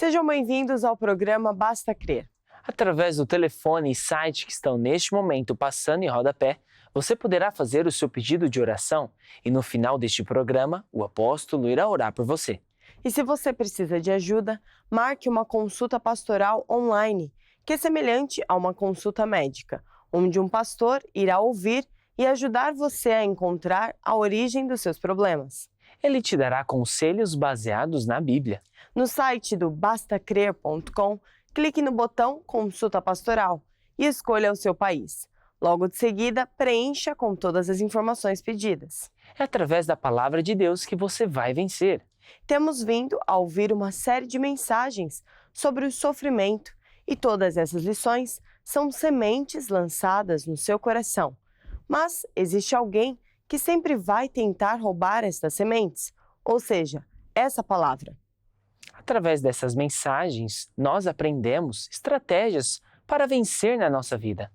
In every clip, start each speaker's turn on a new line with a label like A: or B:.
A: Sejam bem-vindos ao programa Basta Crer.
B: Através do telefone e site que estão neste momento passando em rodapé, você poderá fazer o seu pedido de oração e no final deste programa, o apóstolo irá orar por você.
A: E se você precisa de ajuda, marque uma consulta pastoral online, que é semelhante a uma consulta médica, onde um pastor irá ouvir e ajudar você a encontrar a origem dos seus problemas.
B: Ele te dará conselhos baseados na Bíblia.
A: No site do bastacrer.com, clique no botão Consulta Pastoral e escolha o seu país. Logo de seguida, preencha com todas as informações pedidas.
B: É através da palavra de Deus que você vai vencer.
A: Temos vindo a ouvir uma série de mensagens sobre o sofrimento e todas essas lições são sementes lançadas no seu coração. Mas existe alguém que sempre vai tentar roubar estas sementes, ou seja, essa palavra.
B: Através dessas mensagens, nós aprendemos estratégias para vencer na nossa vida.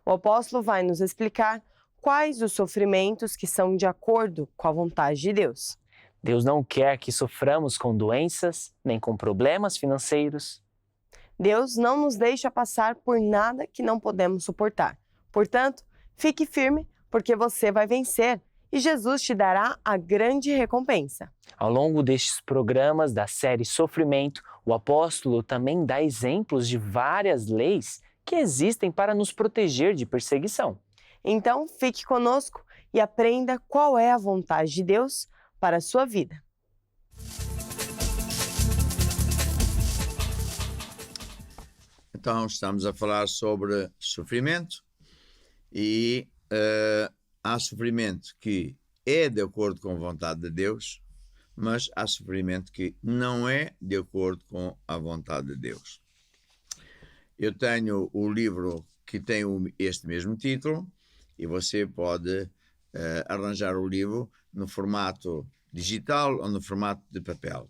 A: O apóstolo vai nos explicar quais os sofrimentos que são de acordo com a vontade de Deus.
B: Deus não quer que soframos com doenças, nem com problemas financeiros.
A: Deus não nos deixa passar por nada que não podemos suportar. Portanto, fique firme, porque você vai vencer e Jesus te dará a grande recompensa.
B: Ao longo destes programas da série Sofrimento, o apóstolo também dá exemplos de várias leis que existem para nos proteger de perseguição.
A: Então, fique conosco e aprenda qual é a vontade de Deus para a sua vida.
C: Então, estamos a falar sobre sofrimento e há sofrimento que é de acordo com a vontade de Deus, mas há sofrimento que não é de acordo com a vontade de Deus. Eu tenho o livro que tem este mesmo título e você pode arranjar o livro no formato digital ou no formato de papel.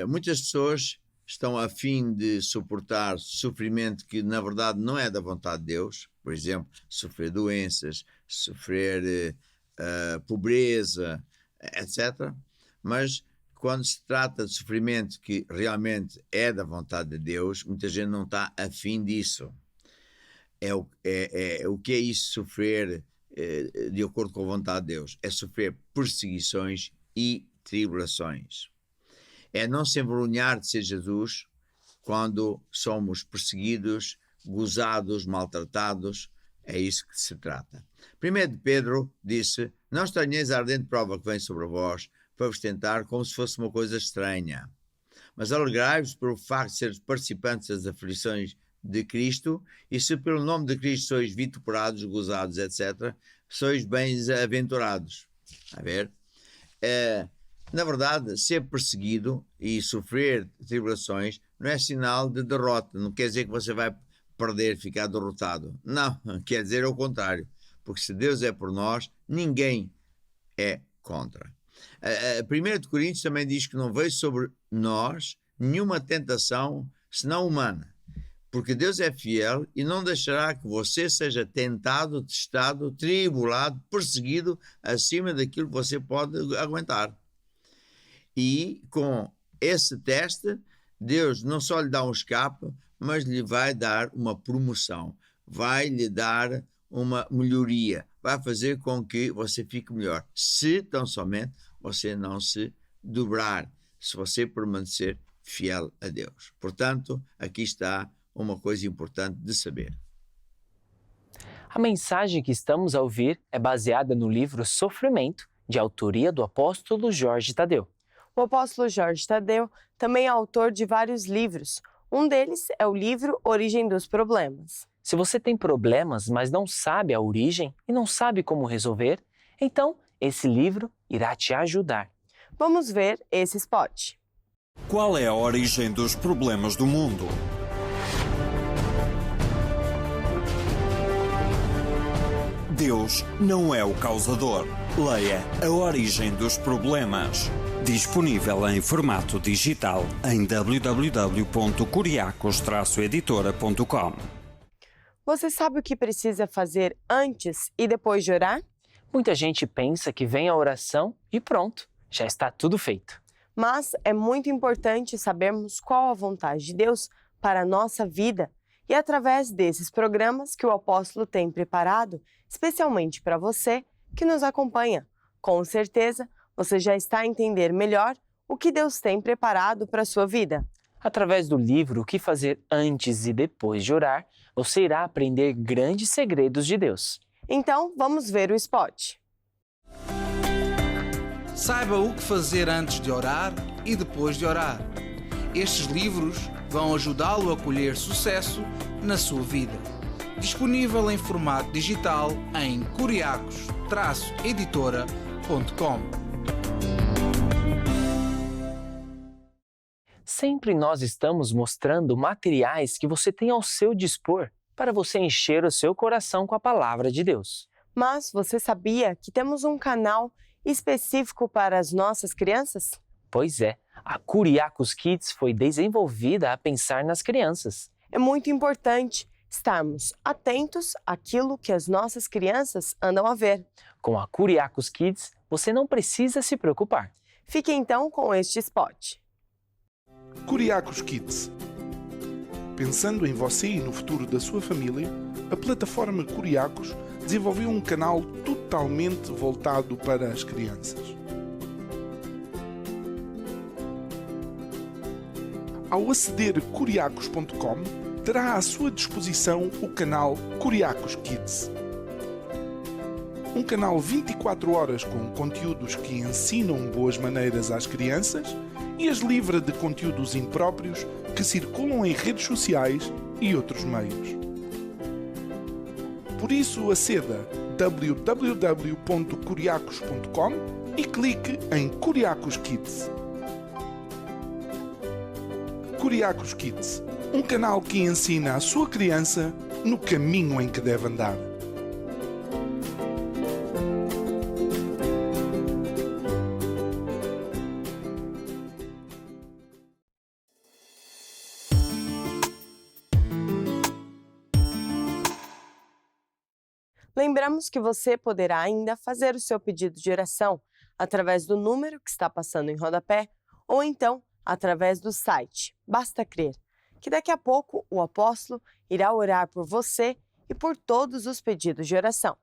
C: Muitas pessoas estão a fim de suportar sofrimento que na verdade não é da vontade de Deus, por exemplo, sofrer doenças, sofrer pobreza, etc. Mas quando se trata de sofrimento que realmente é da vontade de Deus, muita gente não está a fim disso. O que é isso, sofrer de acordo com a vontade de Deus? É sofrer perseguições e tribulações. É não se envergonhar de ser Jesus quando somos perseguidos, gozados, maltratados. É isso que se trata. 1 de Pedro disse: não estranheis a ardente prova que vem sobre vós para vos tentar como se fosse uma coisa estranha. Mas alegrai-vos pelo facto de seres participantes das aflições de Cristo, e se pelo nome de Cristo sois vituperados, gozados, etc., sois bem-aventurados. A ver? Na verdade, ser perseguido e sofrer tribulações não é sinal de derrota, não quer dizer que você vai perder, ficar derrotado. Não, quer dizer o contrário, porque se Deus é por nós, ninguém é contra. 1 de Coríntios também diz que não veio sobre nós nenhuma tentação senão humana, porque Deus é fiel e não deixará que você seja tentado, testado, tribulado, perseguido acima daquilo que você pode aguentar. E com esse teste, Deus não só lhe dá um escape, mas lhe vai dar uma promoção, vai lhe dar uma melhoria, vai fazer com que você fique melhor, se tão somente você não se dobrar, se você permanecer fiel a Deus. Portanto, aqui está uma coisa importante de saber.
B: A mensagem que estamos a ouvir é baseada no livro Sofrimento, de autoria do apóstolo Jorge Tadeu.
A: O apóstolo Jorge Tadeu também é autor de vários livros. Um deles é o livro Origem dos Problemas.
B: Se você tem problemas, mas não sabe a origem e não sabe como resolver, então esse livro irá te ajudar.
A: Vamos ver esse spot.
D: Qual é a origem dos problemas do mundo? Deus não é o causador. Leia A Origem dos Problemas. Disponível em formato digital em www.curiacos-editora.com.
A: Você sabe o que precisa fazer antes e depois de orar?
B: Muita gente pensa que vem a oração e pronto, já está tudo feito.
A: Mas é muito importante sabermos qual a vontade de Deus para a nossa vida e através desses programas que o apóstolo tem preparado, especialmente para você que nos acompanha. Com certeza, você já está a entender melhor o que Deus tem preparado para a sua vida.
B: Através do livro O que fazer antes e depois de orar, você irá aprender grandes segredos de Deus.
A: Então, vamos ver o spot.
E: Saiba o que fazer antes de orar e depois de orar. Estes livros vão ajudá-lo a colher sucesso na sua vida. Disponível em formato digital em curiacos-editora.com.
B: Sempre nós estamos mostrando materiais que você tem ao seu dispor para você encher o seu coração com a palavra de Deus.
A: Mas você sabia que temos um canal específico para as nossas crianças?
B: Pois é, a Curiacos Kids foi desenvolvida a pensar nas crianças.
A: É muito importante estarmos atentos àquilo que as nossas crianças andam a ver.
B: Com a Curiacos Kids, você não precisa se preocupar.
A: Fique então com este spot.
F: Curiacos Kids. Pensando em você e no futuro da sua família, a plataforma Curiacos desenvolveu um canal totalmente voltado para as crianças. Ao aceder a curiacos.com, terá à sua disposição o canal Curiacos Kids. Um canal 24 horas com conteúdos que ensinam boas maneiras às crianças e as livra de conteúdos impróprios que circulam em redes sociais e outros meios. Por isso, aceda a www.curiacos.com e clique em Curiacos Kids. Curiacos Kids, um canal que ensina a sua criança no caminho em que deve andar.
A: Lembramos que você poderá ainda fazer o seu pedido de oração através do número que está passando em rodapé ou então através do site Basta Crer, que daqui a pouco o apóstolo irá orar por você e por todos os pedidos de oração.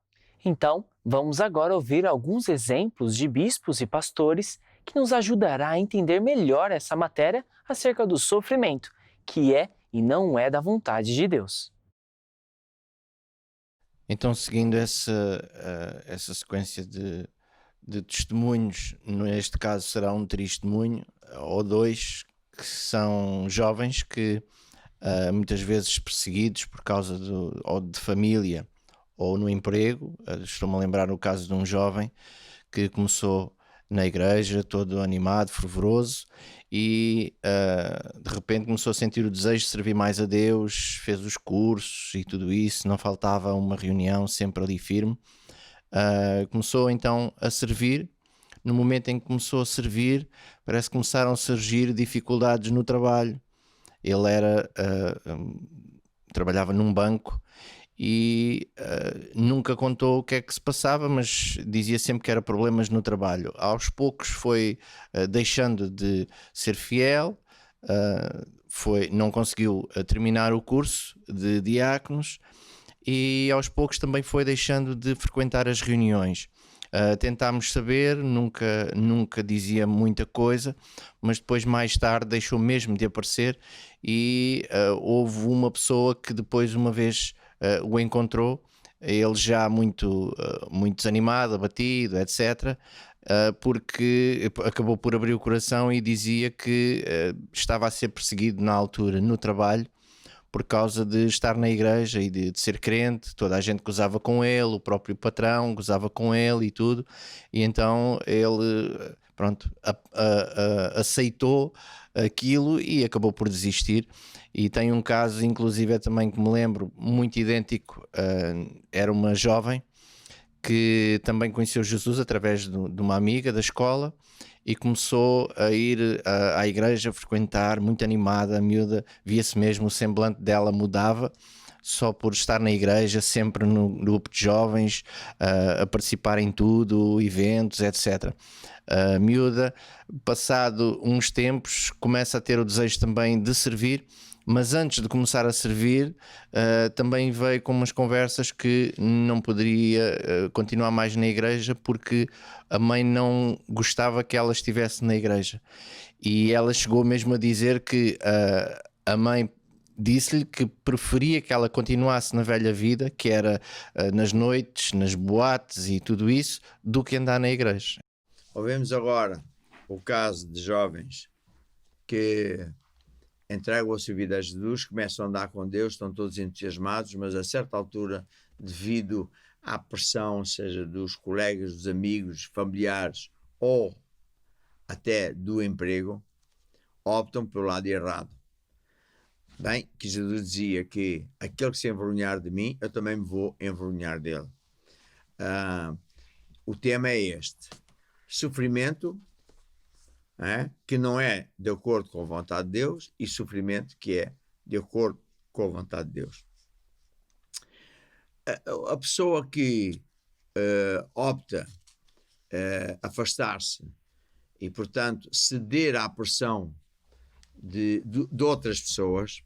B: Então, vamos agora ouvir alguns exemplos de bispos e pastores que nos ajudará a entender melhor essa matéria acerca do sofrimento, que é e não é da vontade de Deus.
G: Então, seguindo essa sequência de testemunhos, neste caso será um testemunho ou dois, que são jovens que muitas vezes perseguidos por causa ou de família ou no emprego. Estou-me a lembrar o caso de um jovem que começou na igreja todo animado, fervoroso, e de repente começou a sentir o desejo de servir mais a Deus, fez os cursos e tudo isso, não faltava uma reunião sempre ali firme. Começou então a servir. No momento em que começou a servir, parece que começaram a surgir dificuldades no trabalho. Ele trabalhava num banco e nunca contou o que é que se passava, mas dizia sempre que era problemas no trabalho. Aos poucos foi deixando de ser fiel, não conseguiu terminar o curso de diáconos e aos poucos também foi deixando de frequentar as reuniões. Tentámos saber, nunca dizia muita coisa, mas depois mais tarde deixou mesmo de aparecer e houve uma pessoa que depois uma vez o encontrou, ele já muito desanimado, abatido, etc., porque acabou por abrir o coração e dizia que estava a ser perseguido na altura no trabalho por causa de estar na igreja e de ser crente. Toda a gente gozava com ele, o próprio patrão gozava com ele e tudo, e então ele aceitou aquilo e acabou por desistir. E tem um caso, inclusive, também que me lembro, muito idêntico. Era uma jovem que também conheceu Jesus através de uma amiga da escola e começou a ir à igreja, a frequentar, muito animada, a miúda, via-se mesmo, o semblante dela mudava, só por estar na igreja, sempre no grupo de jovens, a participar em tudo, eventos, etc. A miúda, passado uns tempos, começa a ter o desejo também de servir, mas antes de começar a servir, também veio com umas conversas que não poderia continuar mais na igreja porque a mãe não gostava que ela estivesse na igreja. E ela chegou mesmo a dizer que a mãe disse-lhe que preferia que ela continuasse na velha vida, que era nas noites, nas boates e tudo isso, do que andar na igreja.
C: Ouvimos agora o caso de jovens que entregam a sua vida a Jesus, começam a andar com Deus, estão todos entusiasmados, mas a certa altura, devido à pressão, seja dos colegas, dos amigos, familiares ou até do emprego, optam pelo lado errado. Bem, que Jesus dizia que aquele que se envergonhar de mim, eu também me vou envergonhar dele. O tema é este: sofrimento que não é de acordo com a vontade de Deus e sofrimento que é de acordo com a vontade de Deus. A pessoa que opta afastar-se e, portanto, ceder à pressão de outras pessoas,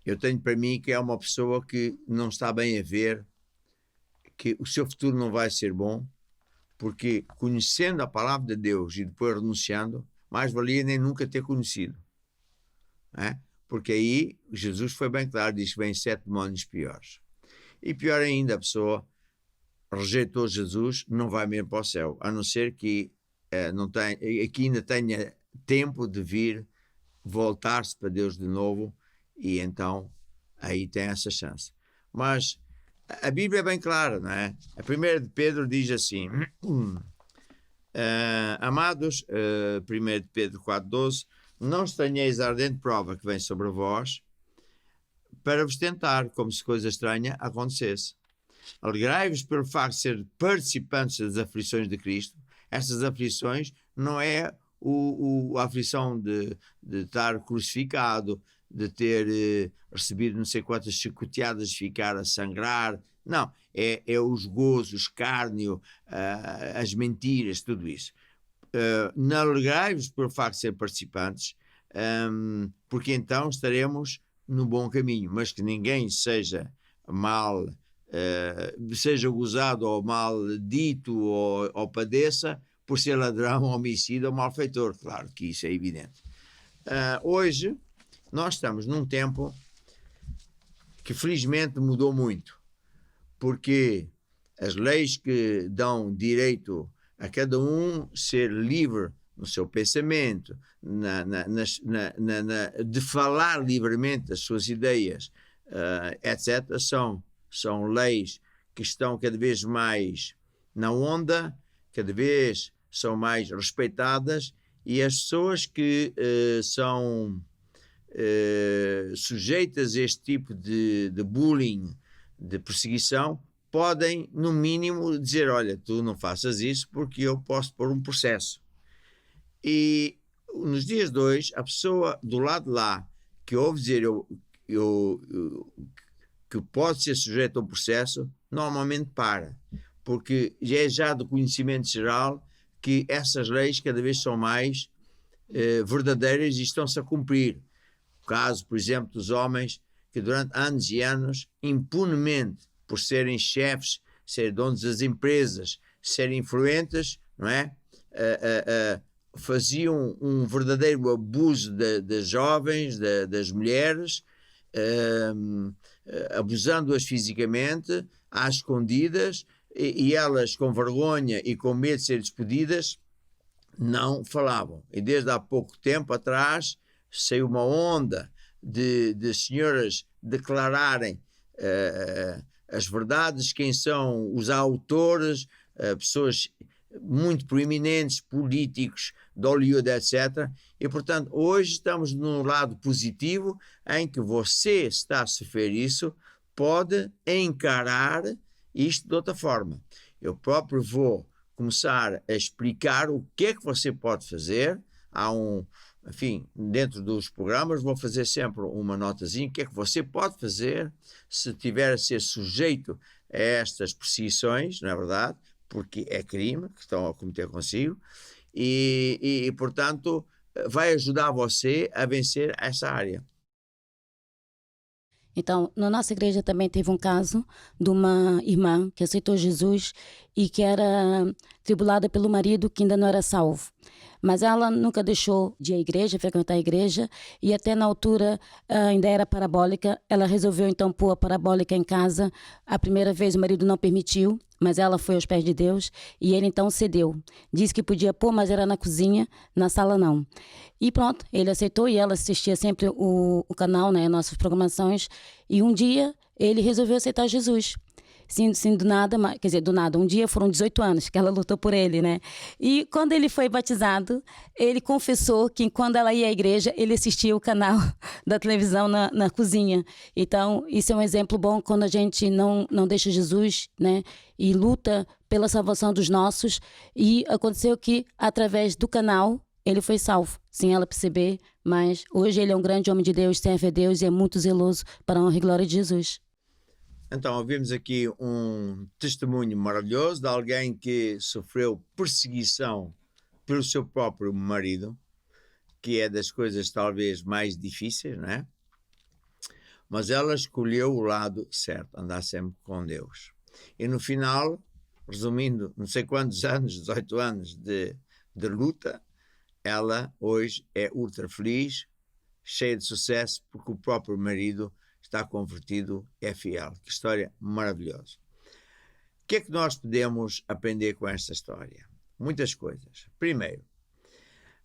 C: eu tenho para mim que é uma pessoa que não está bem a ver que o seu futuro não vai ser bom, porque conhecendo a palavra de Deus e depois renunciando, mais valia nem nunca ter conhecido. Porque aí Jesus foi bem claro, diz que vem 7 demónios piores. E pior ainda, a pessoa rejeitou Jesus, não vai mesmo para o céu, a não ser que aqui ainda tenha tempo de vir voltar-se para Deus de novo, e então aí tem essa chance. Mas a Bíblia é bem clara, não é? A 1 de Pedro diz assim: amados, 1 de Pedro 4,12, não estranheis a ardente prova que vem sobre vós para vos tentar, como se coisa estranha acontecesse. Alegrai-vos pelo facto de ser participantes das aflições de Cristo. Essas aflições não é a aflição de estar crucificado, de ter recebido não sei quantas chicoteadas, de ficar a sangrar. Não, é os gozos, o escárnio, as mentiras, tudo isso. Não alegrai-vos pelo facto de ser participantes, porque então estaremos no bom caminho, mas que ninguém seja mal, seja gozado ou mal dito ou padeça por ser ladrão, homicida ou malfeitor. Claro que isso é evidente. Hoje nós estamos num tempo que felizmente mudou muito, porque as leis que dão direito a cada um ser livre no seu pensamento, de falar livremente as suas ideias, etc., são leis que estão cada vez mais na onda, cada vez são mais respeitadas, e as pessoas que são sujeitas a este tipo de bullying, de perseguição, podem, no mínimo, dizer: olha, tu não faças isso porque eu posso pôr um processo. E nos dias de hoje, a pessoa do lado de lá que ouve dizer que pode ser sujeito a um processo, normalmente para, porque já é do conhecimento geral que essas leis cada vez são mais verdadeiras e estão-se a cumprir. O caso, por exemplo, dos homens que durante anos e anos, impunemente, por serem chefes, serem donos das empresas, serem influentes, não é? Faziam um verdadeiro abuso das jovens, das mulheres, abusando-as fisicamente, às escondidas, e elas, com vergonha e com medo de ser despedidas, não falavam. E desde há pouco tempo atrás saiu uma onda de senhoras declararem as verdades, quem são os autores, pessoas muito proeminentes, políticos de Hollywood, etc. E, portanto, hoje estamos num lado positivo em que você está a sofrer isso, pode encarar isto de outra forma. Eu próprio vou começar a explicar o que é que você pode fazer. Há enfim, dentro dos programas, vou fazer sempre uma notazinha, o que é que você pode fazer se tiver a ser sujeito a estas perseguições, não é verdade? Porque é crime que estão a cometer consigo, e portanto, vai ajudar você a vencer essa área.
H: Então, na nossa igreja também teve um caso de uma irmã que aceitou Jesus e que era tribulada pelo marido que ainda não era salvo. Mas ela nunca deixou de ir à igreja, frequentar a igreja, e até na altura ainda era parabólica. Ela resolveu então pôr a parabólica em casa. A primeira vez o marido não permitiu, mas ela foi aos pés de Deus e ele então cedeu. Disse que podia pôr, mas era na cozinha, na sala não. E pronto, ele aceitou e ela assistia sempre o canal, né, nossas programações, e um dia ele resolveu aceitar Jesus. Sim, do nada, quer dizer, do nada, um dia foram 18 anos que ela lutou por ele, né? E quando ele foi batizado, ele confessou que quando ela ia à igreja, ele assistia o canal da televisão na cozinha. Então, isso é um exemplo bom quando a gente não deixa Jesus, né? E luta pela salvação dos nossos. E aconteceu que, através do canal, ele foi salvo, sem ela perceber, mas hoje ele é um grande homem de Deus, serve a Deus e é muito zeloso para a honra e glória de Jesus.
C: Então, ouvimos aqui um testemunho maravilhoso de alguém que sofreu perseguição pelo seu próprio marido, que é das coisas talvez mais difíceis, não é? Mas ela escolheu o lado certo, andar sempre com Deus. E no final, resumindo, não sei quantos anos, 18 anos de luta, ela hoje é ultra feliz, cheia de sucesso, porque o próprio marido está convertido, é fiel. Que história maravilhosa. O que é que nós podemos aprender com esta história? Muitas coisas. Primeiro,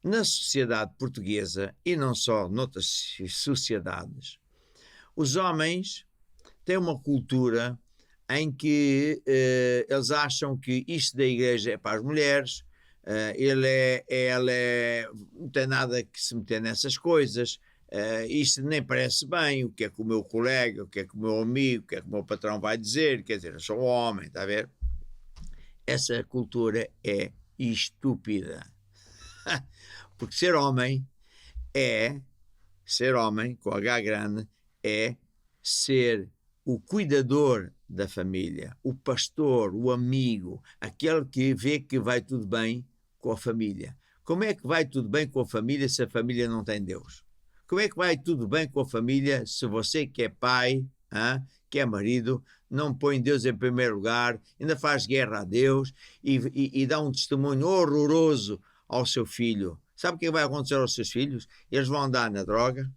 C: na sociedade portuguesa, e não só noutras sociedades, os homens têm uma cultura em que eles acham que isto da igreja é para as mulheres, ela não tem nada que se meter nessas coisas, isto nem parece bem, o que é que o meu colega, o que é que o meu amigo, o que é que o meu patrão vai dizer, quer dizer, eu sou um homem, está a ver? Essa cultura é estúpida. Porque ser homem, com H grande, é ser o cuidador da família, o pastor, o amigo, aquele que vê que vai tudo bem com a família. Como é que vai tudo bem com a família se a família não tem Deus? Como é que vai tudo bem com a família se você que é pai, que é marido, não põe Deus em primeiro lugar, ainda faz guerra a Deus e dá um testemunho horroroso ao seu filho? Sabe o que vai acontecer aos seus filhos? Eles vão andar na droga,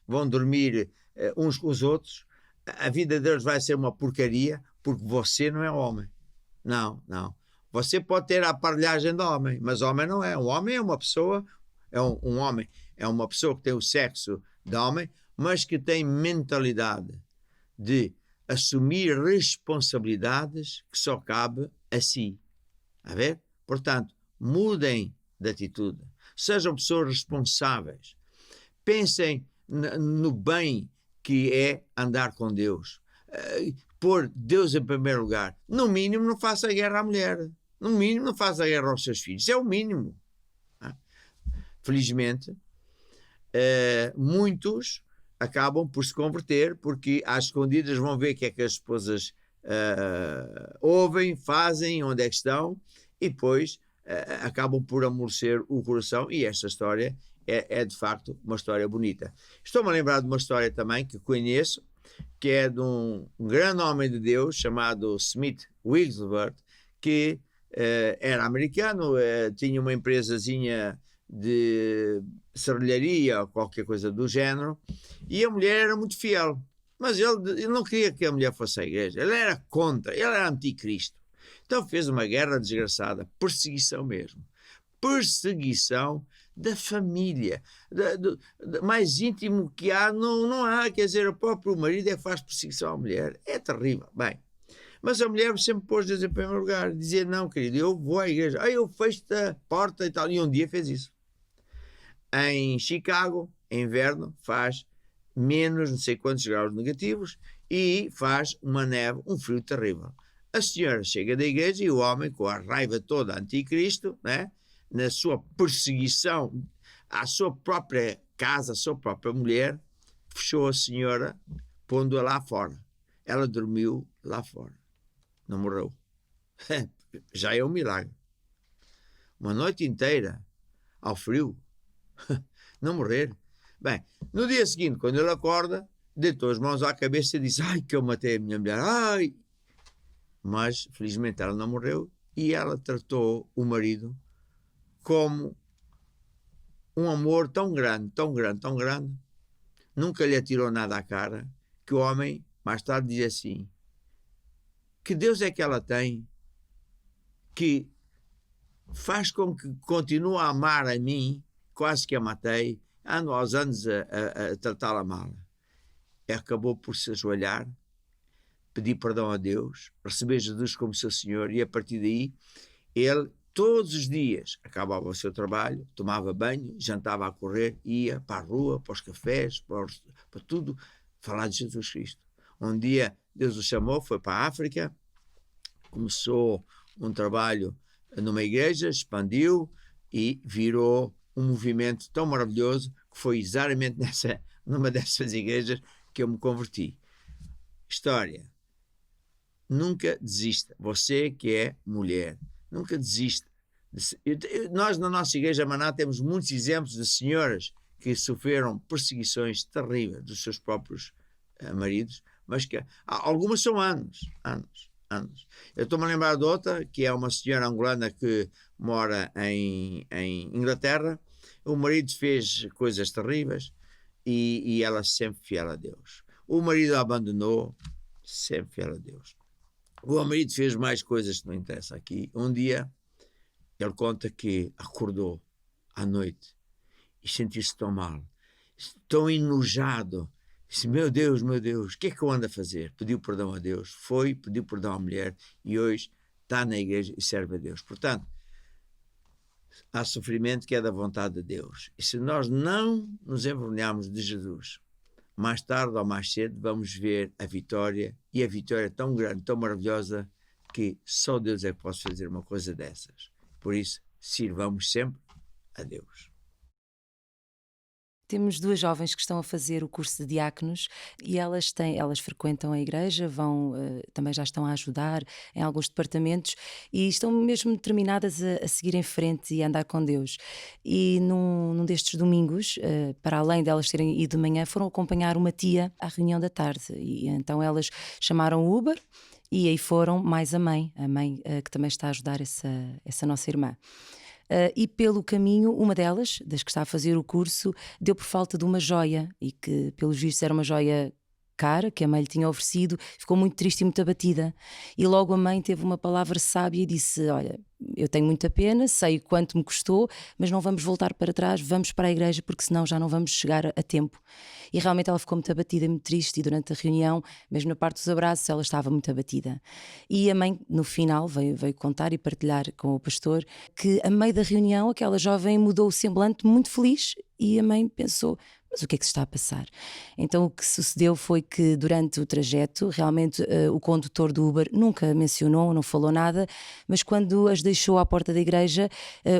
C: vão dormir uns com os outros, a vida deles vai ser uma porcaria porque você não é homem. Não. Você pode ter a aparelhagem de homem, mas homem não é. Um homem é uma pessoa, um homem é uma pessoa que tem o sexo de homem, mas que tem mentalidade de assumir responsabilidades que só cabe a si. A ver? Portanto, mudem de atitude. Sejam pessoas responsáveis. Pensem no bem que é andar com Deus. Pôr Deus em primeiro lugar. No mínimo, não faça guerra à mulher. No mínimo, não faça guerra aos seus filhos. Isso é o mínimo. Felizmente, muitos acabam por se converter porque às escondidas vão ver o que é que as esposas ouvem, fazem, onde é que estão, e depois acabam por amolecer o coração. E esta história é de facto uma história bonita. Estou-me a lembrar de uma história também que conheço, que é de um grande homem de Deus chamado Smith Wigglesworth, que era americano, tinha uma empresazinha de serralharia ou qualquer coisa do género, e a mulher era muito fiel, mas ele não queria que a mulher fosse à igreja, ele era contra, ele era anticristo. Então fez uma guerra desgraçada, perseguição mesmo, perseguição da família, mais íntimo que há, não há, quer dizer, o próprio marido é que faz perseguição à mulher, é terrível. Bem, mas a mulher sempre pôs Deus em primeiro lugar, dizia: não, querido, eu vou à igreja, eu fecho a porta e tal, e um dia fez isso. Em Chicago, em inverno, faz menos não sei quantos graus negativos e faz uma neve, um frio terrível. A senhora chega da igreja e o homem, com a raiva toda anticristo, né, na sua perseguição, à sua própria casa, à sua própria mulher, fechou a senhora, pondo-a lá fora. Ela dormiu lá fora. Não morreu. Já é um milagre. Uma noite inteira, ao frio, não morrer. Bem, no dia seguinte, quando ele acorda, deitou as mãos à cabeça e disse: ai, que eu matei a minha mulher, ai! Mas, felizmente, ela não morreu e ela tratou o marido como um amor tão grande, tão grande, tão grande, nunca lhe atirou nada à cara, que o homem, mais tarde, diz assim: que Deus é que ela tem que faz com que continue a amar a mim, quase que a matei, ando aos anos a tratá-la mal. Acabou por se ajoelhar, pedir perdão a Deus, receber Jesus como seu Senhor, e a partir daí, ele, todos os dias, acabava o seu trabalho, tomava banho, jantava a correr, ia para a rua, para os cafés, para tudo, falar de Jesus Cristo. Um dia, Deus o chamou, foi para a África, começou um trabalho numa igreja, expandiu e virou um movimento tão maravilhoso que foi exatamente numa dessas igrejas que eu me converti. História. Nunca desista. Você que é mulher, nunca desista. Nós na nossa igreja Maná temos muitos exemplos de senhoras que sofreram perseguições terríveis dos seus próprios maridos, mas que algumas são anos. Eu estou-me a lembrar de outra, que é uma senhora angolana que mora em Inglaterra. O marido fez coisas terríveis e ela sempre fiel a Deus. O marido a abandonou, sempre fiel a Deus. O marido fez mais coisas que não interessa aqui. Um dia, ele conta que acordou à noite e sentiu-se tão mal, tão enojado. Disse: meu Deus, o que é que eu ando a fazer? Pediu perdão a Deus, pediu perdão à mulher e hoje está na igreja e serve a Deus. Portanto, há sofrimento que é da vontade de Deus. E se nós não nos envergonharmos de Jesus, mais tarde ou mais cedo vamos ver a vitória, e a vitória é tão grande, tão maravilhosa, que só Deus é que pode fazer uma coisa dessas. Por isso, sirvamos sempre a Deus.
I: Temos duas jovens que estão a fazer o curso de diáconos e elas frequentam a igreja, também já estão a ajudar em alguns departamentos e estão mesmo determinadas a seguir em frente e a andar com Deus. E num destes domingos, para além delas terem ido de manhã, foram acompanhar uma tia à reunião da tarde. E então elas chamaram o Uber e aí foram mais a mãe que também está a ajudar essa nossa irmã. E pelo caminho, uma delas, das que está a fazer o curso, deu por falta de uma joia, e que pelos vistos era uma joia cara, que a mãe lhe tinha oferecido, ficou muito triste e muito abatida. E logo a mãe teve uma palavra sábia e disse: olha, eu tenho muita pena, sei quanto me custou, mas não vamos voltar para trás, vamos para a igreja, porque senão já não vamos chegar a tempo. E realmente ela ficou muito abatida, muito triste, e durante a reunião, mesmo na parte dos abraços, ela estava muito abatida. E a mãe, no final, veio contar e partilhar com o pastor que, a meio da reunião, aquela jovem mudou o semblante muito feliz, e a mãe pensou: mas o que é que se está a passar? Então o que sucedeu foi que durante o trajeto, realmente o condutor do Uber nunca mencionou, não falou nada, mas quando as deixou à porta da igreja,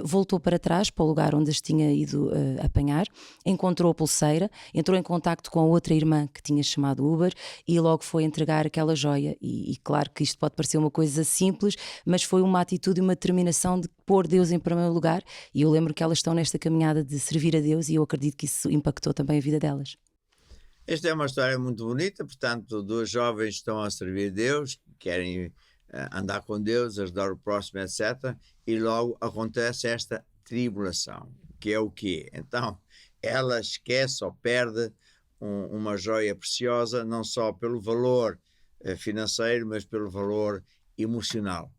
I: voltou para trás, para o lugar onde as tinha ido apanhar, encontrou a pulseira, entrou em contacto com a outra irmã que tinha chamado Uber e logo foi entregar aquela joia. E claro que isto pode parecer uma coisa simples, mas foi uma atitude e uma determinação de pôr Deus em primeiro lugar, e eu lembro que elas estão nesta caminhada de servir a Deus e eu acredito que isso impactou também a vida delas.
C: Esta é uma história muito bonita, portanto, duas jovens estão a servir a Deus, querem andar com Deus, ajudar o próximo, etc. E logo acontece esta tribulação, que é o quê? Então, ela esquece ou perde uma joia preciosa, não só pelo valor financeiro, mas pelo valor emocional.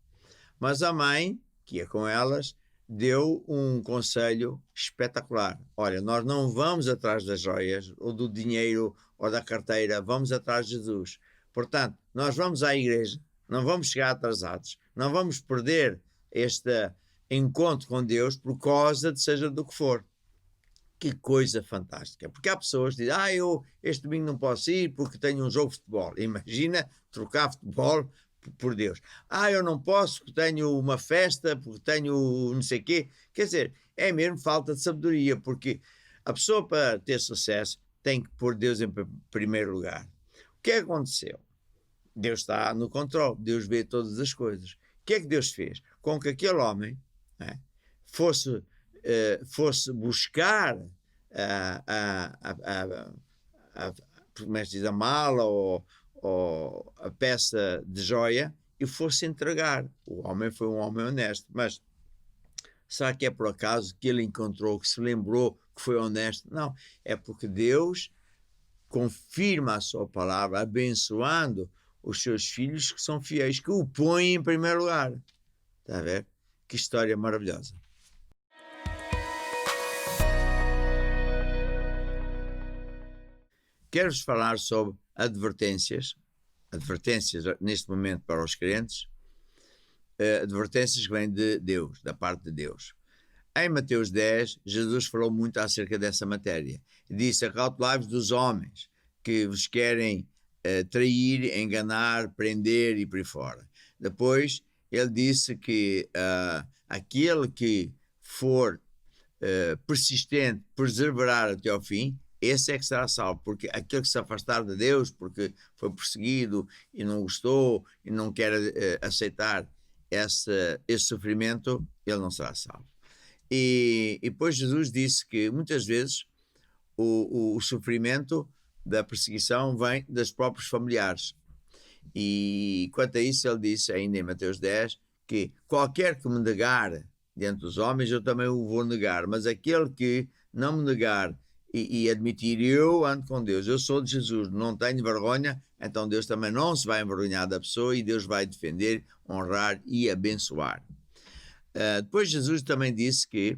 C: Mas a mãe, que ia com elas, deu um conselho espetacular. Olha, nós não vamos atrás das joias, ou do dinheiro, ou da carteira, vamos atrás de Jesus. Portanto, nós vamos à igreja, não vamos chegar atrasados, não vamos perder este encontro com Deus por causa de seja do que for. Que coisa fantástica. Porque há pessoas que dizem: eu este domingo não posso ir porque tenho um jogo de futebol. Imagina trocar futebol por Deus. Eu não posso porque tenho uma festa, porque tenho não sei o quê. Quer dizer, é mesmo falta de sabedoria, porque a pessoa, para ter sucesso, tem que pôr Deus em primeiro lugar. O que é que aconteceu? Deus está no controle, Deus vê todas as coisas. O que é que Deus fez? Com que aquele homem, né, fosse buscar como é que diz, a mala ou a peça de joia e fosse entregar. O homem foi um homem honesto, mas será que é por acaso que ele encontrou, que se lembrou que foi honesto? Não, é porque Deus confirma a sua palavra, abençoando os seus filhos que são fiéis, que o põem em primeiro lugar. Está a ver? Que história maravilhosa. Quero-vos falar sobre advertências neste momento para os crentes, advertências que vêm de Deus, da parte de Deus. Em Mateus 10, Jesus falou muito acerca dessa matéria. Disse: acautelai-vos dos homens que vos querem trair, enganar, prender e por aí fora. Depois, ele disse que aquele que for persistente, perseverar até ao fim, esse é que será salvo, porque aquele que se afastar de Deus porque foi perseguido e não gostou e não quer aceitar esse sofrimento, ele não será salvo. E depois Jesus disse que muitas vezes o sofrimento da perseguição vem dos próprios familiares. E quanto a isso ele disse ainda em Mateus 10 que qualquer que me negar diante dos homens, eu também o vou negar, mas aquele que não me negar e admitir, eu ando com Deus, eu sou de Jesus, não tenho vergonha, então Deus também não se vai envergonhar da pessoa e Deus vai defender, honrar e abençoar. Depois Jesus também disse que,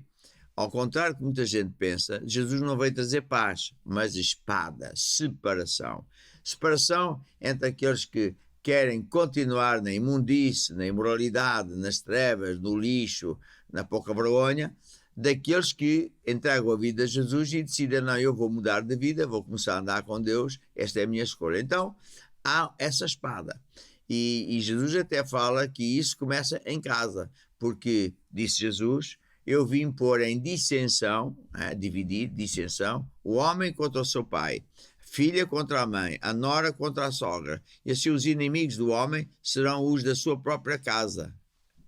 C: ao contrário do que muita gente pensa, Jesus não veio trazer paz, mas espada, separação. Separação entre aqueles que querem continuar na imundície, na imoralidade, nas trevas, no lixo, na pouca vergonha, daqueles que entregam a vida a Jesus e decidem: não, eu vou mudar de vida, vou começar a andar com Deus, esta é a minha escolha. Então, há essa espada. E Jesus até fala que isso começa em casa, porque, disse Jesus, eu vim pôr em dissensão, dividir, dissensão, o homem contra o seu pai, filha contra a mãe, a nora contra a sogra, e assim os inimigos do homem serão os da sua própria casa.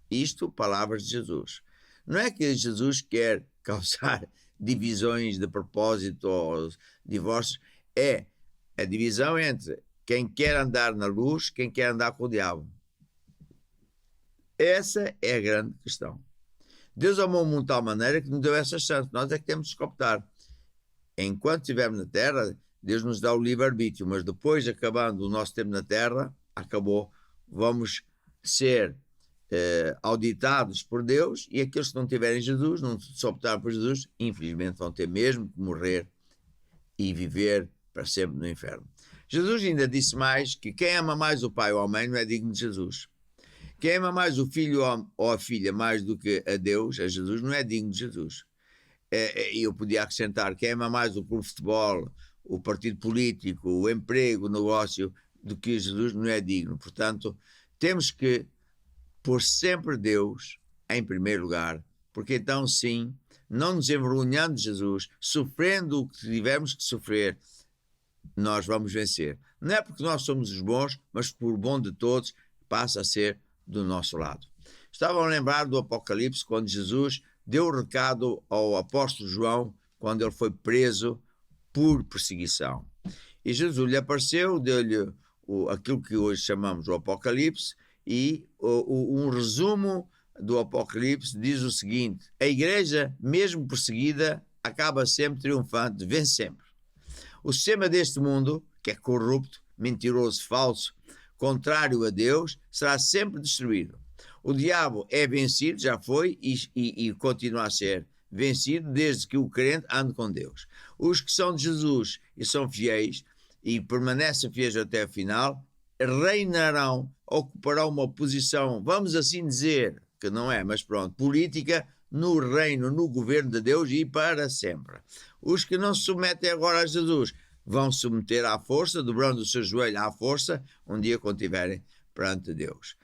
C: Isto, palavras de Jesus. Não é que Jesus quer causar divisões de propósito ou divórcios, é a divisão entre quem quer andar na luz, quem quer andar com o diabo. Essa é a grande questão. Deus amou o mundo de tal maneira que nos deu essa chance, nós é que temos de optar. Enquanto estivermos na Terra, Deus nos dá o livre-arbítrio, mas depois, acabando o nosso tempo na Terra, acabou, vamos ser auditados por Deus, e aqueles que não tiverem Jesus, não se optarem por Jesus, infelizmente vão ter mesmo que morrer e viver para sempre no inferno. Jesus ainda disse mais que quem ama mais o pai ou a mãe não é digno de Jesus. Quem ama mais o filho ou a filha mais do que a Deus, a Jesus, não é digno de Jesus. Eu podia acrescentar: quem ama mais o clube de futebol, o partido político, o emprego, o negócio, do que Jesus, não é digno. Portanto, temos que pôr sempre Deus em primeiro lugar, porque então sim, não nos envergonhando de Jesus, sofrendo o que tivermos que sofrer, nós vamos vencer. Não é porque nós somos os bons, mas por bom de todos, passa a ser do nosso lado. Estavam a lembrar do Apocalipse, quando Jesus deu o recado ao apóstolo João, quando ele foi preso por perseguição. E Jesus lhe apareceu, deu-lhe aquilo que hoje chamamos o Apocalipse, e um resumo do Apocalipse diz o seguinte: a igreja, mesmo perseguida, acaba sempre triunfante, vence sempre. O sistema deste mundo, que é corrupto, mentiroso, falso, contrário a Deus, será sempre destruído. O diabo é vencido, já foi e continua a ser vencido desde que o crente ande com Deus. Os que são de Jesus e são fiéis e permanecem fiéis até o final, reinarão, ocuparão uma posição, vamos assim dizer, que não é, mas pronto, política, no reino, no governo de Deus e para sempre. Os que não se submetem agora a Jesus vão submeter à força, dobrando o seu joelho à força, um dia quando tiverem perante Deus.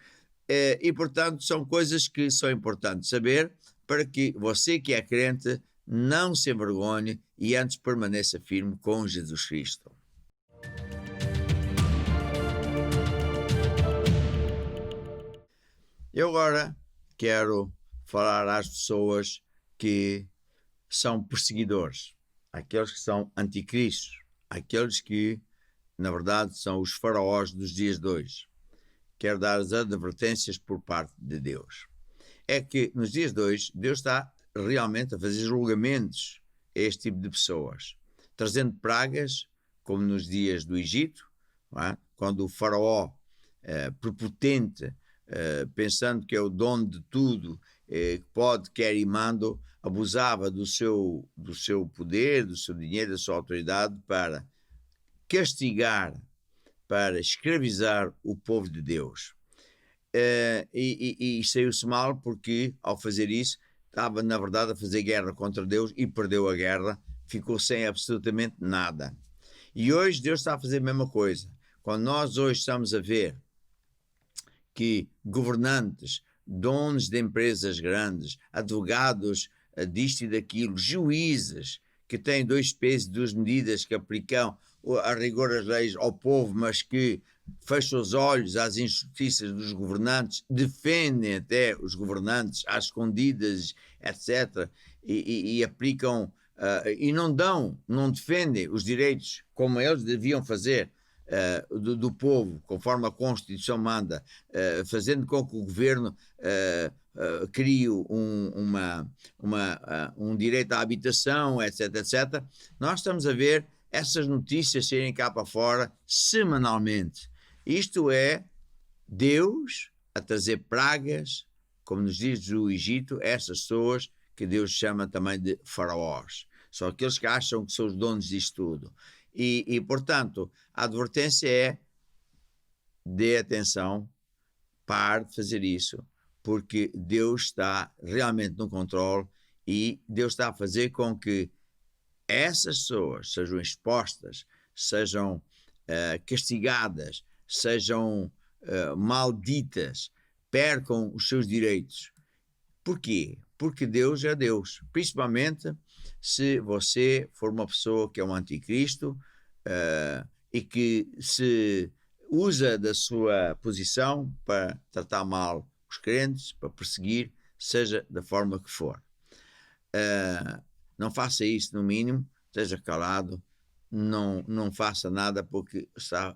C: E, portanto, são coisas que são importantes saber para que você que é crente não se envergonhe e antes permaneça firme com Jesus Cristo. Eu agora quero falar às pessoas que são perseguidores, aqueles que são anticristos, aqueles que, na verdade, são os faraós dos dias de hoje. Quero dar as advertências por parte de Deus. É que nos dias de hoje, Deus está realmente a fazer julgamentos a este tipo de pessoas, trazendo pragas, como nos dias do Egito, não é? Quando o faraó prepotente, pensando que é o dono de tudo, pode, quer e manda, abusava do seu poder, do seu dinheiro, da sua autoridade para castigar, para escravizar o povo de Deus. E saiu-se mal porque, ao fazer isso, estava, na verdade, a fazer guerra contra Deus e perdeu a guerra, ficou sem absolutamente nada. E hoje Deus está a fazer a mesma coisa. Quando nós hoje estamos a ver que governantes, donos de empresas grandes, advogados disto e daquilo, juízes que têm 2 pesos e 2 medidas, que aplicam a rigor as leis ao povo, mas que fecham os olhos às injustiças dos governantes, defendem até os governantes às escondidas, etc., e aplicam e não defendem os direitos como eles deviam fazer do povo, conforme a Constituição manda, fazendo com que o governo crie um direito à habitação, etc., etc. Nós estamos a ver essas notícias saírem cá para fora semanalmente. Isto é Deus a trazer pragas, como nos diz do Egito, a essas pessoas que Deus chama também de faraós. São aqueles que acham que são os donos disto tudo. E, portanto, a advertência é: dê atenção, pare de fazer isso, porque Deus está realmente no controle e Deus está a fazer com que essas pessoas sejam expostas, sejam castigadas, sejam malditas, percam os seus direitos. Porquê? Porque Deus é Deus, principalmente se você for uma pessoa que é um anticristo e que se usa da sua posição para tratar mal os crentes, para perseguir, seja da forma que for. Não faça isso, no mínimo, esteja calado, não faça nada, porque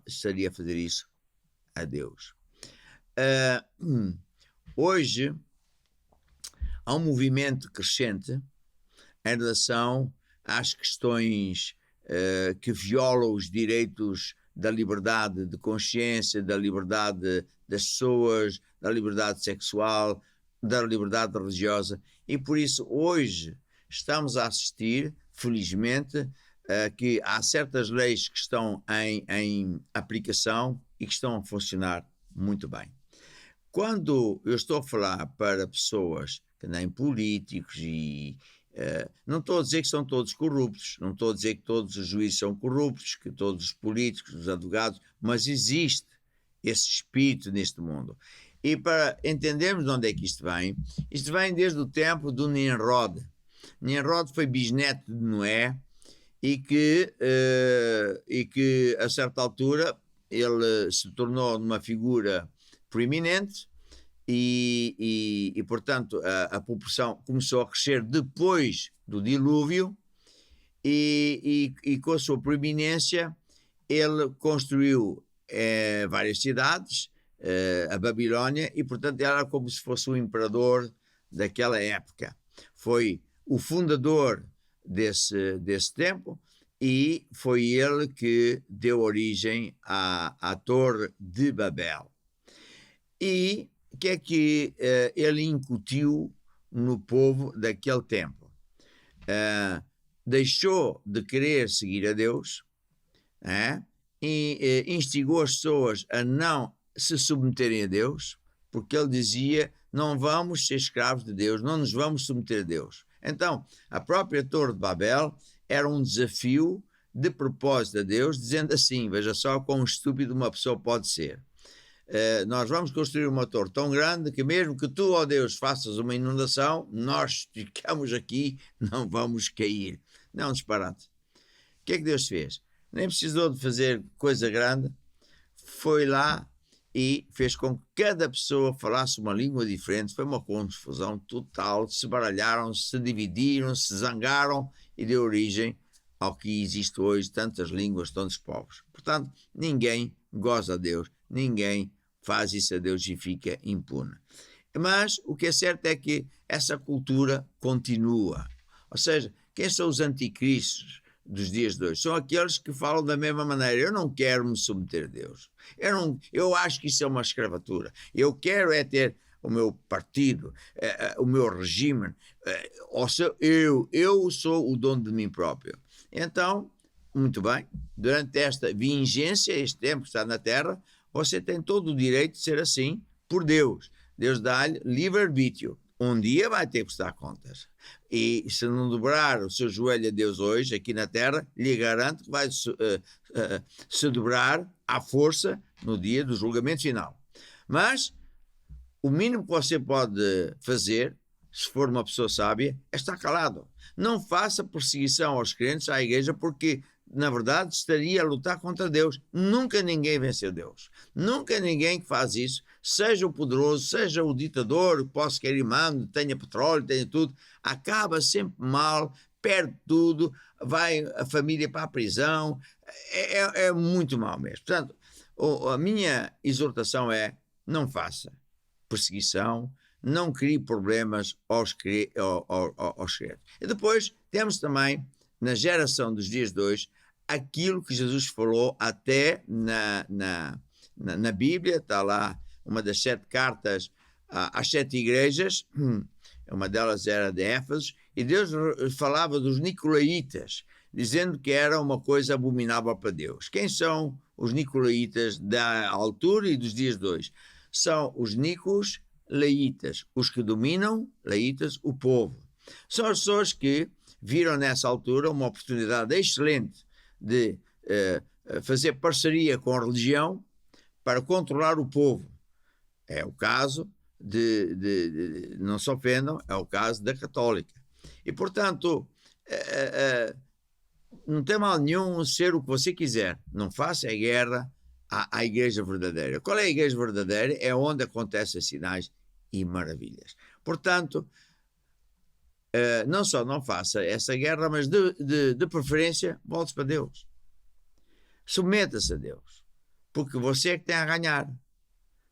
C: estaria a fazer isso a Deus. Hoje há um movimento crescente em relação às questões que violam os direitos da liberdade de consciência, da liberdade das pessoas, da liberdade sexual, da liberdade religiosa, e por isso hoje estamos a assistir, felizmente, que há certas leis que estão em aplicação e que estão a funcionar muito bem. Quando eu estou a falar para pessoas que nem políticos e não estou a dizer que são todos corruptos, não estou a dizer que todos os juízes são corruptos, que todos os políticos, os advogados, mas existe esse espírito neste mundo. E para entendermos de onde é que isto vem desde o tempo do Nimrod. Nimrod foi bisneto de Noé e que a certa altura ele se tornou uma figura proeminente e portanto, a população começou a crescer depois do dilúvio e com a sua proeminência ele construiu várias cidades, a Babilónia, e portanto era como se fosse o imperador daquela época. Foi o fundador desse tempo e foi ele que deu origem à Torre de Babel. E o que é que ele incutiu no povo daquele tempo? Deixou de querer seguir a Deus e instigou as pessoas a não se submeterem a Deus, porque ele dizia: não vamos ser escravos de Deus, não nos vamos submeter a Deus. Então, a própria Torre de Babel era um desafio de propósito a Deus, dizendo assim: veja só quão estúpido uma pessoa pode ser. nós vamos construir uma torre tão grande que mesmo que tu, ó Deus, faças uma inundação, nós ficamos aqui, não vamos cair. Não, disparate. O que é que Deus fez? Nem precisou de fazer coisa grande, foi lá e fez com que cada pessoa falasse uma língua diferente. Foi uma confusão total, se baralharam, se dividiram, se zangaram e deu origem ao que existe hoje, tantas línguas, tantos povos. Portanto, ninguém goza a Deus, ninguém faz isso a Deus e fica impune. Mas o que é certo é que essa cultura continua. Ou seja, quem são os anticristos dos dias de hoje? São aqueles que falam da mesma maneira. Eu não quero me submeter a Deus. Eu acho que isso é uma escravatura. Eu quero é ter o meu partido, o meu regime. Ou seja, eu sou o dono de mim próprio. Então, muito bem, durante esta vingência, este tempo que está na Terra, você tem todo o direito de ser assim por Deus. Deus dá-lhe livre-arbítrio. Um dia vai ter que prestar contas. E se não dobrar o seu joelho a Deus hoje, aqui na Terra, lhe garanto que vai se dobrar à força no dia do julgamento final. Mas o mínimo que você pode fazer, se for uma pessoa sábia, é estar calado. Não faça perseguição aos crentes, à igreja, porque, na verdade, estaria a lutar contra Deus. Nunca ninguém venceu Deus. Nunca ninguém que faz isso, seja o poderoso, seja o ditador, que possa querer mando, tenha petróleo, tenha tudo, acaba sempre mal, perde tudo, vai a família para a prisão, é muito mal mesmo. Portanto, a minha exortação é: não faça perseguição, não crie problemas aos crentes. E depois temos também, na geração dos dias de hoje, aquilo que Jesus falou até na Bíblia. Está lá uma das 7 cartas às 7 igrejas, uma delas era de Éfeso, e Deus falava dos nicolaítas, dizendo que era uma coisa abominável para Deus. Quem são os nicolaítas da altura e dos dias de hoje? São os nicolaítas, os que dominam, laítas, o povo. São as pessoas que viram nessa altura uma oportunidade excelente de fazer parceria com a religião para controlar o povo. É o caso não se ofendam, é o caso da católica. E, portanto, não tem mal nenhum ser o que você quiser. Não faça a guerra à igreja verdadeira. Qual é a igreja verdadeira? É onde acontecem sinais e maravilhas. Portanto, não só não faça essa guerra, mas de preferência, volte para Deus. Submeta-se a Deus, porque você é que tem a ganhar.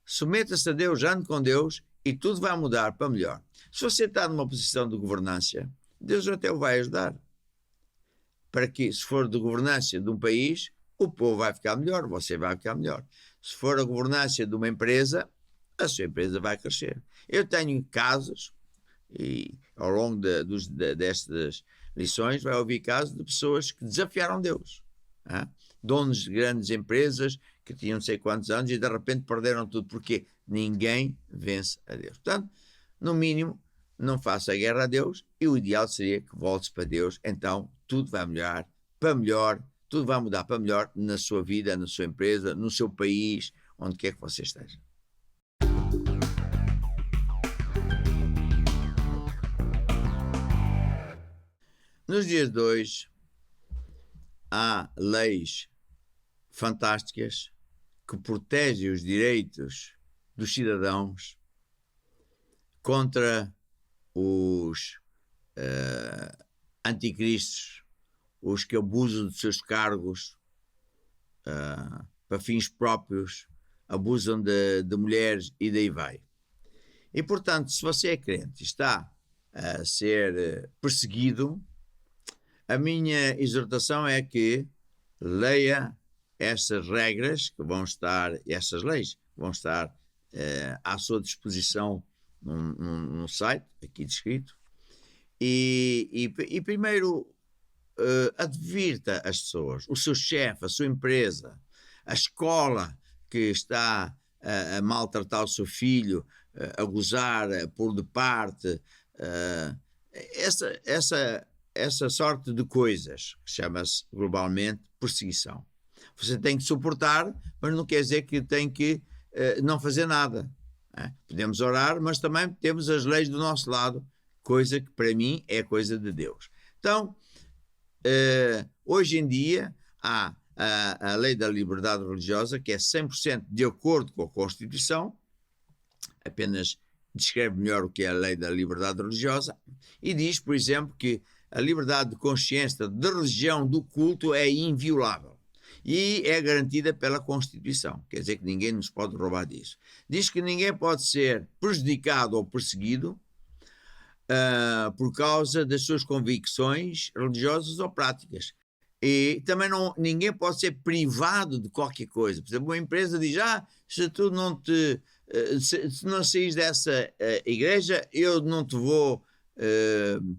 C: Submeta-se a Deus, ande com Deus e tudo vai mudar para melhor. Se você está numa posição de governância, Deus até o vai ajudar. Para que, se for de governância de um país, o povo vai ficar melhor, você vai ficar melhor. Se for a governância de uma empresa, a sua empresa vai crescer. Eu tenho casos, e ao longo destas lições vai ouvir casos de pessoas que desafiaram Deus. Donos de grandes empresas que tinham não sei quantos anos e de repente perderam tudo, porque ninguém vence a Deus. Portanto, no mínimo, não faça a guerra a Deus, e o ideal seria que voltes para Deus. Então tudo vai melhorar para melhor, tudo vai mudar para melhor na sua vida, na sua empresa, no seu país, onde quer que você esteja. Nos dias de hoje, há leis fantásticas que protegem os direitos dos cidadãos contra os anticristos, os que abusam de seus cargos para fins próprios, abusam de mulheres e daí vai. E, portanto, se você é crente e está a ser perseguido, a minha exortação é que leia essas regras que vão estar, essas leis vão estar à sua disposição num site aqui descrito, e primeiro advirta as pessoas, o seu chefe, a sua empresa, a escola que está a maltratar o seu filho, a gozar, a pôr de parte, essa sorte de coisas que chama-se globalmente perseguição. Você tem que suportar, mas não quer dizer que tem que não fazer nada. Podemos orar, mas também temos as leis do nosso lado, coisa que para mim é coisa de Deus. Então, hoje em dia há a lei da liberdade religiosa, que é 100% de acordo com a Constituição, apenas descreve melhor o que é a lei da liberdade religiosa, e diz, por exemplo, que a liberdade de consciência, de religião, do culto é inviolável e é garantida pela Constituição, quer dizer que ninguém nos pode roubar disso. Diz que ninguém pode ser prejudicado ou perseguido por causa das suas convicções religiosas ou práticas. E também ninguém pode ser privado de qualquer coisa. Por exemplo, uma empresa diz, se tu não se não saís dessa igreja, eu não te vou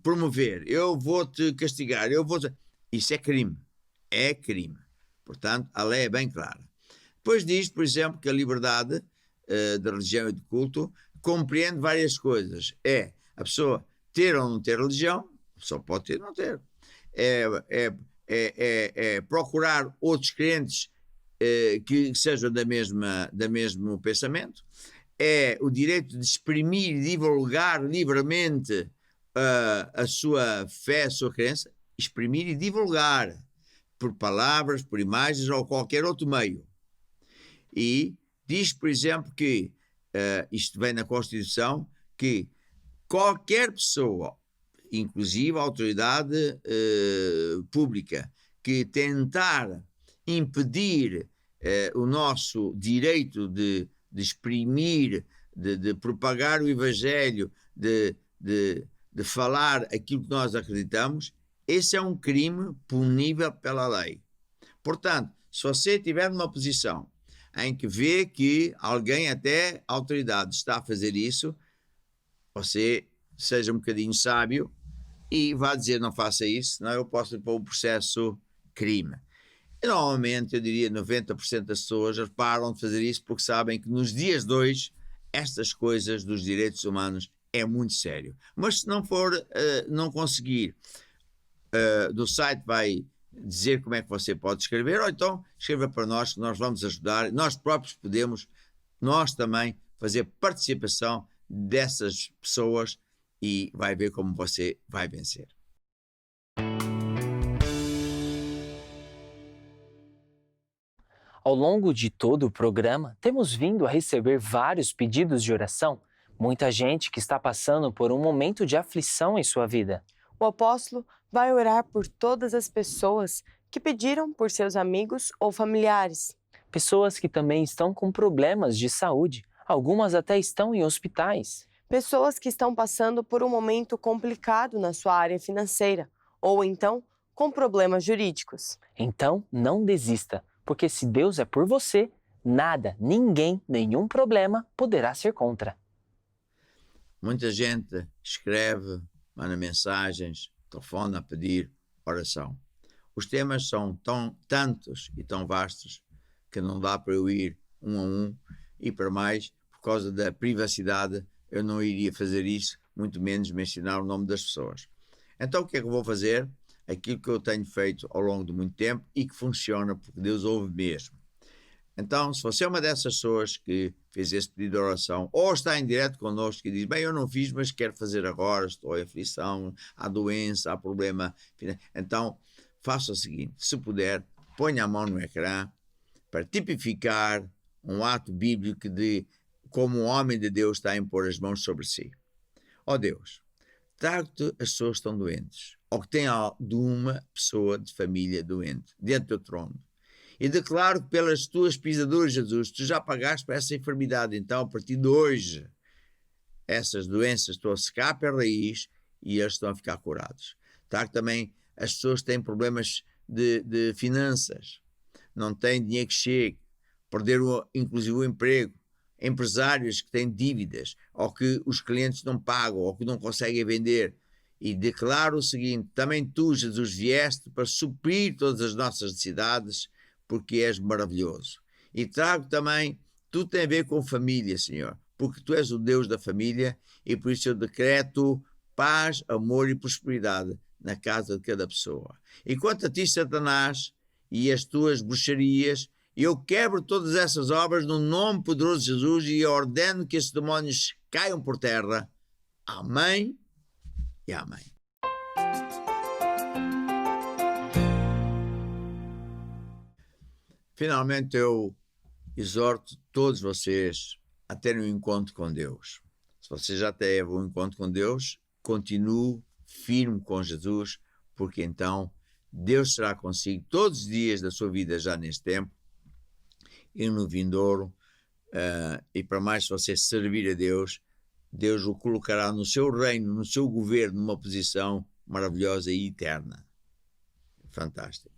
C: promover, eu vou te castigar, Isso é crime. É crime. Portanto, a lei é bem clara. Depois diz, por exemplo, que a liberdade de religião e de culto compreende várias coisas. É a pessoa ter ou não ter religião, só pode ter ou não ter. É procurar outros crentes que sejam da mesmo pensamento. É o direito de exprimir e divulgar livremente a sua fé, a sua crença. Exprimir e divulgar por palavras, por imagens ou qualquer outro meio. E diz, por exemplo, que isto vem na Constituição, que qualquer pessoa, inclusive a autoridade pública, que tentar impedir o nosso direito de exprimir, de propagar o Evangelho, de falar aquilo que nós acreditamos, esse é um crime punível pela lei. Portanto, se você estiver numa posição em que vê que alguém, até a autoridade, está a fazer isso, você seja um bocadinho sábio e vá dizer, não faça isso, senão eu posso ir para o processo crime. E, normalmente, eu diria 90% das pessoas param de fazer isso porque sabem que nos dias de hoje estas coisas dos direitos humanos é muito sério. Mas se não for, não conseguir, do site vai dizer como é que você pode escrever, ou então escreva para nós, que nós vamos ajudar. Nós próprios podemos, nós também, fazer participação dessas pessoas e vai ver como você vai vencer.
B: Ao longo de todo o programa, temos vindo a receber vários pedidos de oração. Muita gente que está passando por um momento de aflição em sua vida.
A: O apóstolo vai orar por todas as pessoas que pediram por seus amigos ou familiares.
B: Pessoas que também estão com problemas de saúde. Algumas até estão em hospitais.
A: Pessoas que estão passando por um momento complicado na sua área financeira, ou então com problemas jurídicos.
B: Então, não desista, porque se Deus é por você, nada, ninguém, nenhum problema poderá ser contra.
C: Muita gente escreve, manda mensagens, telefona a pedir oração. Os temas são tantos e tão vastos que não dá para eu ir um a um, e para mais, por causa da privacidade, eu não iria fazer isso, muito menos mencionar o nome das pessoas. Então o que é que eu vou fazer? Aquilo que eu tenho feito ao longo de muito tempo e que funciona, porque Deus ouve mesmo. Então, se você é uma dessas pessoas que fez esse pedido de oração, ou está em direto connosco e diz, bem, eu não fiz, mas quero fazer agora, estou em aflição, há doença, há problema, então faça o seguinte, se puder, ponha a mão no ecrã para tipificar um ato bíblico de como um homem de Deus está a impor as mãos sobre si. Ó Deus, trago-te as pessoas que estão doentes, ou que têm de uma pessoa de família doente, diante do teu trono. E declaro que pelas tuas pisaduras, Jesus, tu já pagaste para essa enfermidade. Então, a partir de hoje, essas doenças estão a secar pela raiz e eles estão a ficar curados. Trago também as pessoas que têm problemas de finanças, não têm dinheiro que chegue, perderam inclusive o emprego, empresários que têm dívidas, ou que os clientes não pagam, ou que não conseguem vender. E declaro o seguinte, também tu, Jesus, vieste para suprir todas as nossas necessidades, porque és maravilhoso. E trago também, tudo tem a ver com família, Senhor, porque tu és o Deus da família e por isso eu decreto paz, amor e prosperidade na casa de cada pessoa. E quanto a ti, Satanás, e as tuas bruxarias Eu quebro todas essas obras no nome poderoso de Jesus e ordeno que esses demónios caiam por terra. Amém e amém. Finalmente eu exorto todos vocês a terem um encontro com Deus. Se você já teve um encontro com Deus, continue firme com Jesus, porque então Deus será consigo todos os dias da sua vida já neste tempo e no vindouro. E para mais, se você servir a Deus, Deus o colocará no seu reino, no seu governo, numa posição maravilhosa e eterna. Fantástico.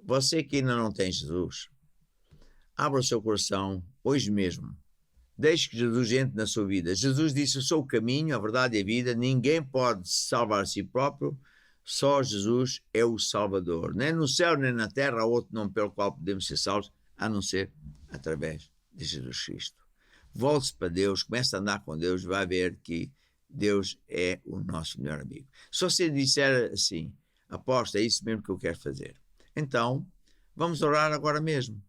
C: Você que ainda não tem Jesus, abra o seu coração hoje mesmo. Deixe que Jesus entre na sua vida. Jesus disse: eu sou o caminho, a verdade e a vida. Ninguém pode salvar a si próprio. Só Jesus é o Salvador. Nem no céu nem na terra há outro nome pelo qual podemos ser salvos, a não ser através de Jesus Cristo. Volte-se para Deus, comece a andar com Deus, vai ver que Deus é o nosso melhor amigo. Se você disser assim: apóstolo, é isso mesmo que eu quero fazer, então vamos orar agora mesmo.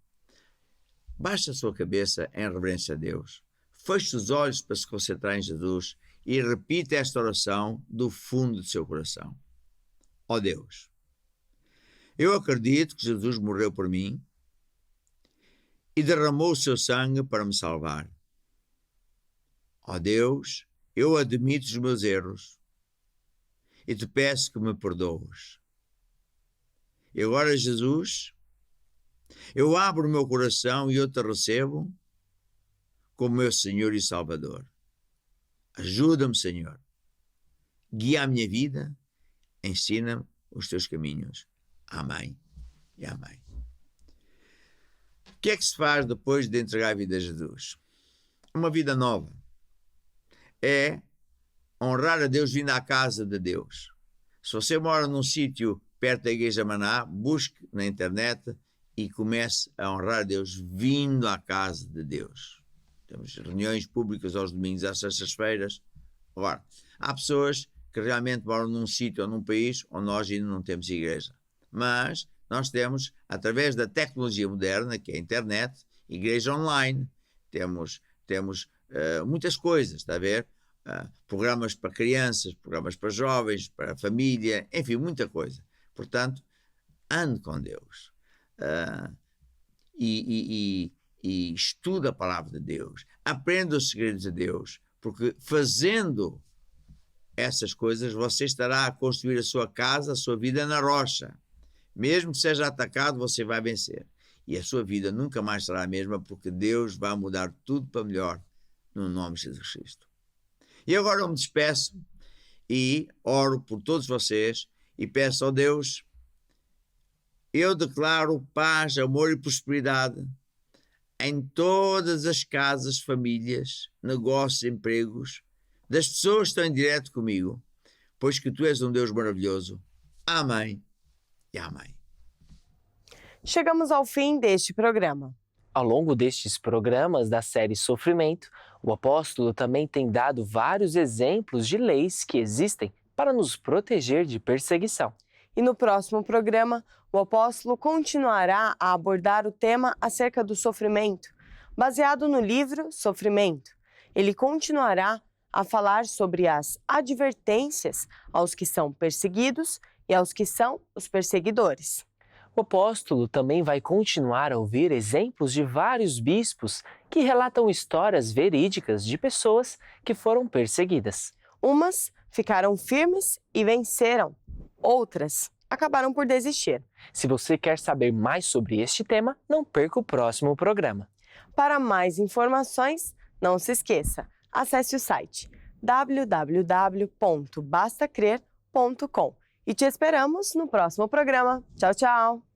C: Baixe a sua cabeça em reverência a Deus. Feche os olhos para se concentrar em Jesus e repita esta oração do fundo do seu coração. Ó Deus, eu acredito que Jesus morreu por mim e derramou o seu sangue para me salvar. Ó Deus, eu admito os meus erros e te peço que me perdoes. E agora, Jesus, eu abro o meu coração e eu te recebo como meu Senhor e Salvador. Ajuda-me, Senhor. Guia a minha vida, ensina-me os teus caminhos. Amém e amém. O que é que se faz depois de entregar a vida a Jesus? Uma vida nova. É honrar a Deus vindo à casa de Deus. Se você mora num sítio perto da Igreja Maná, busque na internet e comece a honrar a Deus vindo à casa de Deus. Temos reuniões públicas aos domingos, às sextas-feiras. Agora, há pessoas que realmente moram num sítio ou num país onde nós ainda não temos igreja. Mas nós temos, através da tecnologia moderna, que é a internet, igreja online, temos muitas coisas, está a ver? Programas para crianças, programas para jovens, para a família, enfim, muita coisa. Portanto, ande com Deus. E estuda a palavra de Deus, aprenda os segredos de Deus, porque fazendo essas coisas você estará a construir a sua casa, a sua vida na rocha. Mesmo que seja atacado, você vai vencer. E a sua vida nunca mais será a mesma, porque Deus vai mudar tudo para melhor no nome de Jesus Cristo. E agora eu me despeço e oro por todos vocês e peço ao Deus: eu declaro paz, amor e prosperidade em todas as casas, famílias, negócios, empregos, das pessoas que estão em direto comigo, pois que tu és um Deus maravilhoso. Amém e amém.
A: Chegamos ao fim deste programa.
B: Ao longo destes programas da série Sofrimento, o apóstolo também tem dado vários exemplos de leis que existem para nos proteger de perseguição.
A: E no próximo programa, o apóstolo continuará a abordar o tema acerca do sofrimento, baseado no livro Sofrimento. Ele continuará a falar sobre as advertências aos que são perseguidos e aos que são os perseguidores.
B: O apóstolo também vai continuar a ouvir exemplos de vários bispos que relatam histórias verídicas de pessoas que foram perseguidas.
A: Umas ficaram firmes e venceram, outras acabaram por desistir.
B: Se você quer saber mais sobre este tema, não perca o próximo programa.
A: Para mais informações, não se esqueça, acesse o site www.bastacrer.com e te esperamos no próximo programa. Tchau, tchau!